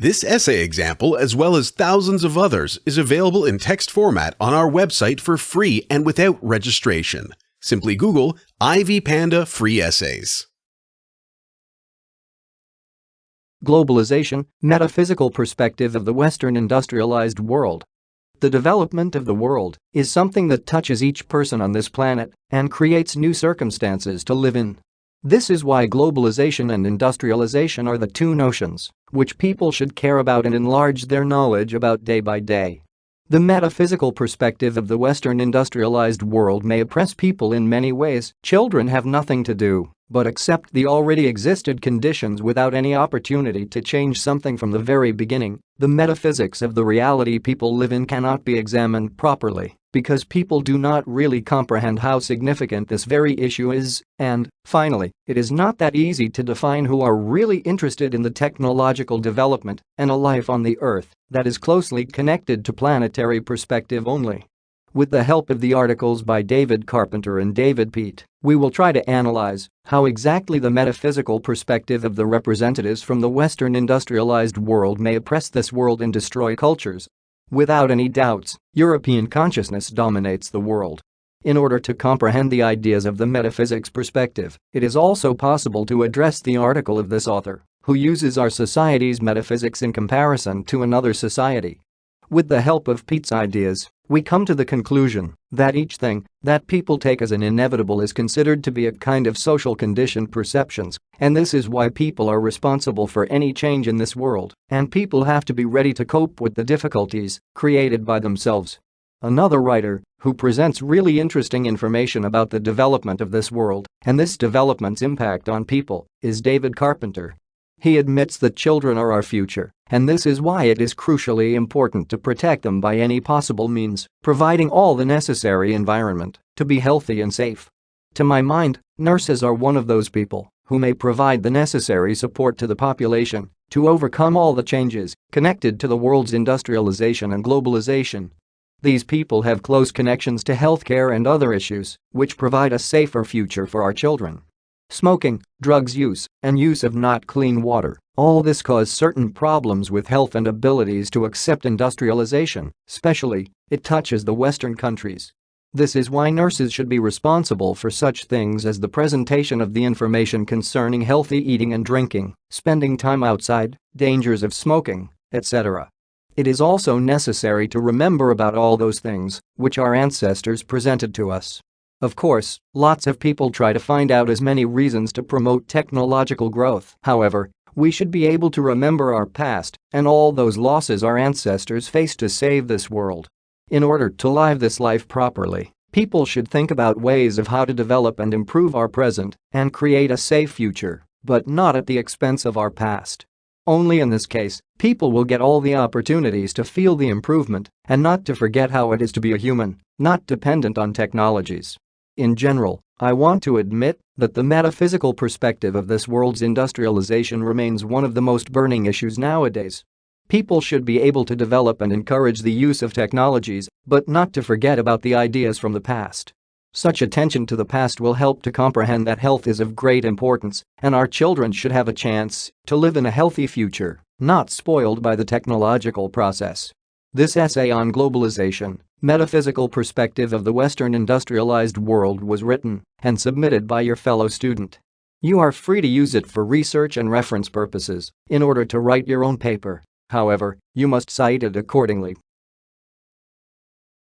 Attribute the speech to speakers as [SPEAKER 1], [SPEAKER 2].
[SPEAKER 1] This essay example, as well as thousands of others, is available in text format on our website for free and without registration. Simply Google Ivy Panda Free Essays.
[SPEAKER 2] Globalization, metaphysical perspective of the Western industrialized world. The development of the world is something that touches each person on this planet and creates new circumstances to live in. This is why globalization and industrialization are the two notions which people should care about and enlarge their knowledge about day by day. The metaphysical perspective of the Western industrialized world may oppress people in many ways. Children have nothing to do but accept the already existed conditions without any opportunity to change something from the very beginning. The metaphysics of the reality people live in cannot be examined properly because people do not really comprehend how significant this very issue is, and, finally, it is not that easy to define who are really interested in the technological development and a life on the Earth that is closely connected to planetary perspective only. With the help of the articles by David Carpenter and David Peat, we will try to analyze how exactly the metaphysical perspective of the representatives from the Western industrialized world may oppress this world and destroy cultures. Without any doubts, European consciousness dominates the world. In order to comprehend the ideas of the metaphysics perspective, it is also possible to address the article of this author, who uses our society's metaphysics in comparison to another society. With the help of Peat's ideas, we come to the conclusion that each thing that people take as an inevitable is considered to be a kind of social conditioned perceptions, and this is why people are responsible for any change in this world, and people have to be ready to cope with the difficulties created by themselves. Another writer who presents really interesting information about the development of this world and this development's impact on people is David Carpenter. He admits that children are our future, and this is why it is crucially important to protect them by any possible means, providing all the necessary environment to be healthy and safe. To my mind, nurses are one of those people who may provide the necessary support to the population to overcome all the changes connected to the world's industrialization and globalization. These people have close connections to healthcare and other issues, which provide a safer future for our children. Smoking, drugs use, and use of not clean water, all this cause certain problems with health and abilities to accept industrialization, especially, it touches the Western countries. This is why nurses should be responsible for such things as the presentation of the information concerning healthy eating and drinking, spending time outside, dangers of smoking, etc. It is also necessary to remember about all those things which our ancestors presented to us. Of course, lots of people try to find out as many reasons to promote technological growth. However, we should be able to remember our past and all those losses our ancestors faced to save this world. In order to live this life properly, people should think about ways of how to develop and improve our present and create a safe future, but not at the expense of our past. Only in this case, people will get all the opportunities to feel the improvement and not to forget how it is to be a human, not dependent on technologies. In general, I want to admit that the metaphysical perspective of this world's industrialization remains one of the most burning issues nowadays. People should be able to develop and encourage the use of technologies, but not to forget about the ideas from the past. Such attention to the past will help to comprehend that health is of great importance, and our children should have a chance to live in a healthy future, not spoiled by the technological process. This essay on globalization, metaphysical perspective of the Western industrialized world was written and submitted by your fellow student. You are free to use it for research and reference purposes in order to write your own paper. However, you must cite it accordingly.